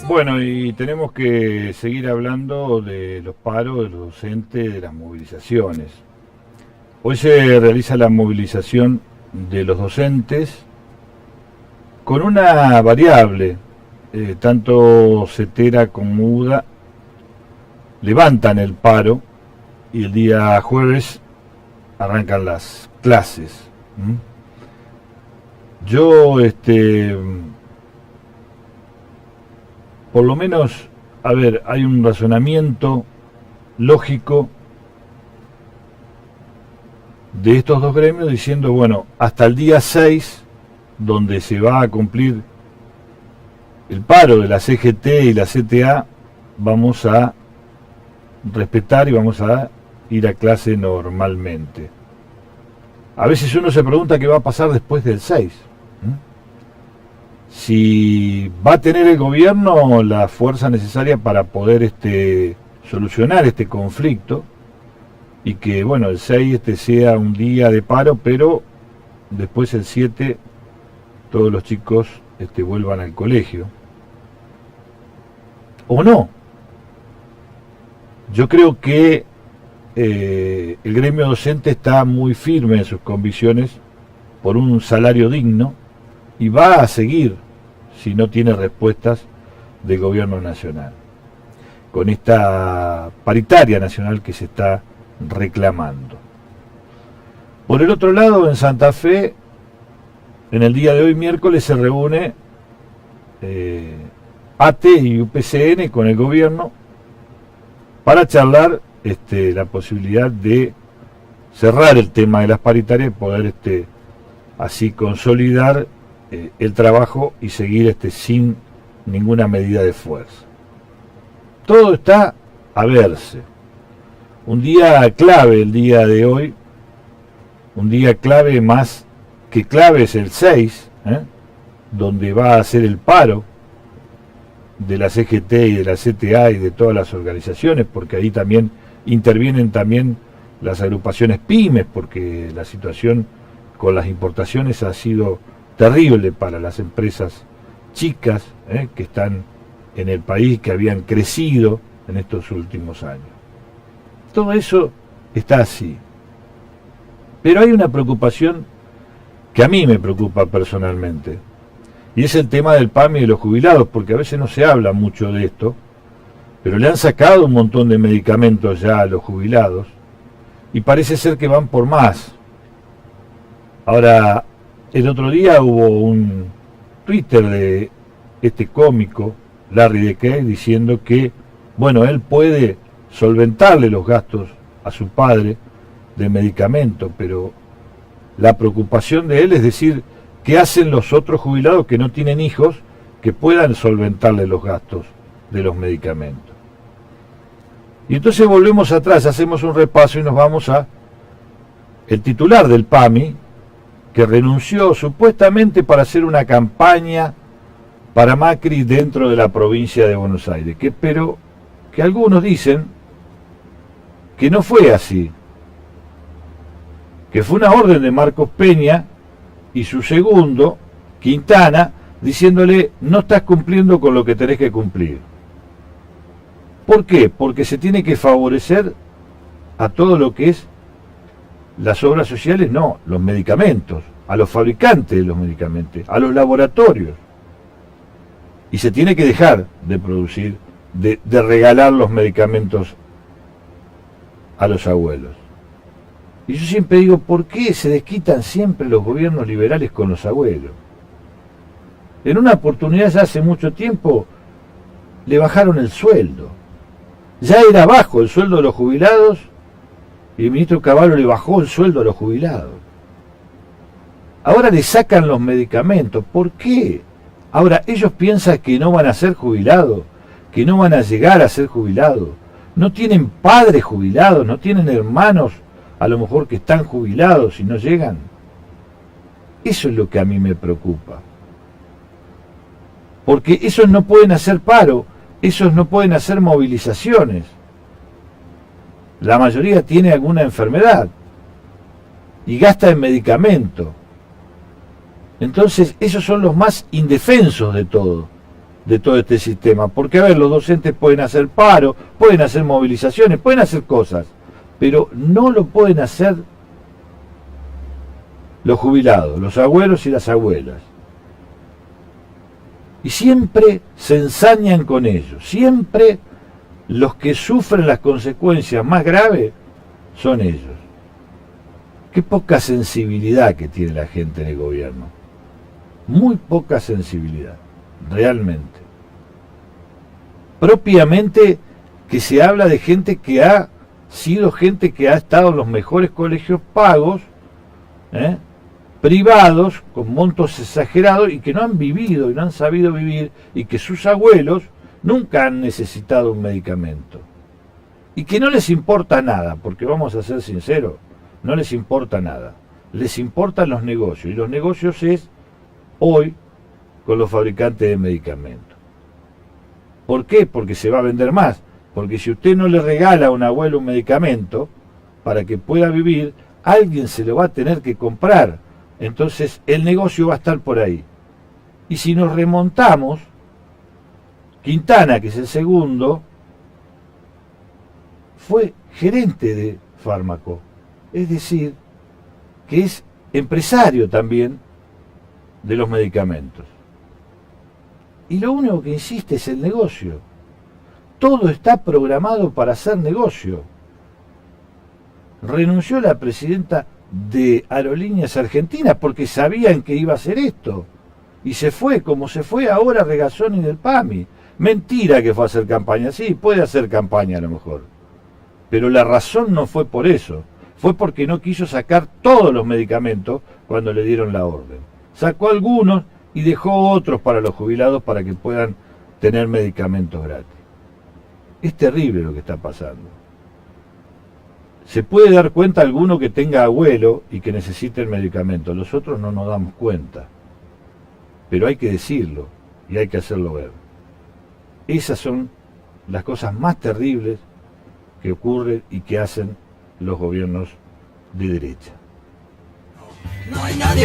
Bueno, y tenemos que seguir hablando de los paros, de los docentes, de las movilizaciones. Hoy se realiza la movilización de los docentes con una variable, tanto CETERA como UDA levantan el paro y el día jueves arrancan las clases. Yo, por lo menos, a ver, hay un razonamiento lógico de estos dos gremios diciendo, bueno, hasta el día 6, donde se va a cumplir el paro de la CGT y la CTA, vamos a respetar y vamos a ir a clase normalmente. A veces uno se pregunta qué va a pasar después del 6. Si va a tener el gobierno la fuerza necesaria para poder solucionar este conflicto y que, bueno, el 6 sea un día de paro, pero después el 7 todos los chicos vuelvan al colegio. ¿O no? Yo creo que el gremio docente está muy firme en sus convicciones por un salario digno y va a seguir si no tiene respuestas del gobierno nacional con esta paritaria nacional que se está reclamando. Por el otro lado, en Santa Fe, en el día de hoy, miércoles, se reúne ATE y UPCN con el gobierno para charlar la posibilidad de cerrar el tema de las paritarias y poder así consolidar el trabajo y seguir sin ninguna medida de fuerza. Todo está a verse. Un día clave el día de hoy, un día clave más que clave es el 6, donde va a ser el paro de la CGT y de la CTA y de todas las organizaciones, porque ahí también intervienen también las agrupaciones pymes, porque la situación con las importaciones ha sido terrible para las empresas chicas que están en el país, que habían crecido en estos últimos años. Todo eso está así. Pero hay una preocupación que a mí me preocupa personalmente, y es el tema del PAMI y de los jubilados, porque a veces no se habla mucho de esto, pero le han sacado un montón de medicamentos ya a los jubilados, y parece ser que van por más. Ahora, el otro día hubo un Twitter de este cómico, Larry de Kay, diciendo que, bueno, él puede solventarle los gastos a su padre de medicamento, pero la preocupación de él es decir, ¿qué hacen los otros jubilados que no tienen hijos que puedan solventarle los gastos de los medicamentos? Y entonces volvemos atrás, hacemos un repaso y nos vamos a el titular del PAMI, que renunció supuestamente para hacer una campaña para Macri dentro de la provincia de Buenos Aires, pero que algunos dicen que no fue así, que fue una orden de Marcos Peña y su segundo, Quintana, diciéndole, no estás cumpliendo con lo que tenés que cumplir. ¿Por qué? Porque se tiene que favorecer a todo lo que es las obras sociales, no, los medicamentos, a los fabricantes de los medicamentos, a los laboratorios. Y se tiene que dejar de producir, de regalar los medicamentos a los abuelos. Y yo siempre digo, ¿por qué se desquitan siempre los gobiernos liberales con los abuelos? En una oportunidad ya hace mucho tiempo le bajaron el sueldo. Ya era bajo el sueldo de los jubilados y el ministro Cavallo le bajó el sueldo a los jubilados. Ahora le sacan los medicamentos. ¿Por qué? Ahora, ellos piensan que no van a ser jubilados, que no van a llegar a ser jubilados. No tienen padres jubilados, no tienen hermanos a lo mejor que están jubilados y no llegan. Eso es lo que a mí me preocupa. Porque esos no pueden hacer paro, esos no pueden hacer movilizaciones. La mayoría tiene alguna enfermedad y gasta en medicamento. Entonces, esos son los más indefensos de todo. de todo este sistema. Porque, a ver, los docentes pueden hacer paro, pueden hacer movilizaciones, pueden hacer cosas, pero no lo pueden hacer los jubilados, los abuelos y las abuelas. Y siempre se ensañan con ellos, siempre los que sufren las consecuencias más graves son ellos. Qué poca sensibilidad que tiene la gente en el gobierno. Muy poca sensibilidad, realmente. Propiamente que se habla de gente que ha sido gente que ha estado en los mejores colegios pagos, privados, con montos exagerados, y que no han vivido y no han sabido vivir, y que sus abuelos nunca han necesitado un medicamento. Y que no les importa nada, porque vamos a ser sinceros, no les importa nada. Les importan los negocios, y los negocios es hoy con los fabricantes de medicamentos. ¿Por qué? Porque se va a vender más. Porque si usted no le regala a un abuelo un medicamento para que pueda vivir, alguien se lo va a tener que comprar. Entonces el negocio va a estar por ahí. Y si nos remontamos, Quintana, que es el segundo, fue gerente de fármaco. Es decir, que es empresario también de los medicamentos. Y lo único que insiste es el negocio. Todo está programado para hacer negocio. Renunció la presidenta de Aerolíneas Argentinas porque sabían que iba a hacer esto. Y se fue, como se fue ahora Regazzoni del PAMI. Mentira que fue a hacer campaña. Sí, puede hacer campaña a lo mejor. Pero la razón no fue por eso. Fue porque no quiso sacar todos los medicamentos cuando le dieron la orden. Sacó algunos y dejó otros para los jubilados para que puedan tener medicamentos gratis. Es terrible lo que está pasando. Se puede dar cuenta alguno que tenga abuelo y que necesite el medicamento. Los otros no nos damos cuenta. Pero hay que decirlo y hay que hacerlo ver. Esas son las cosas más terribles que ocurren y que hacen los gobiernos de derecha. No hay nadie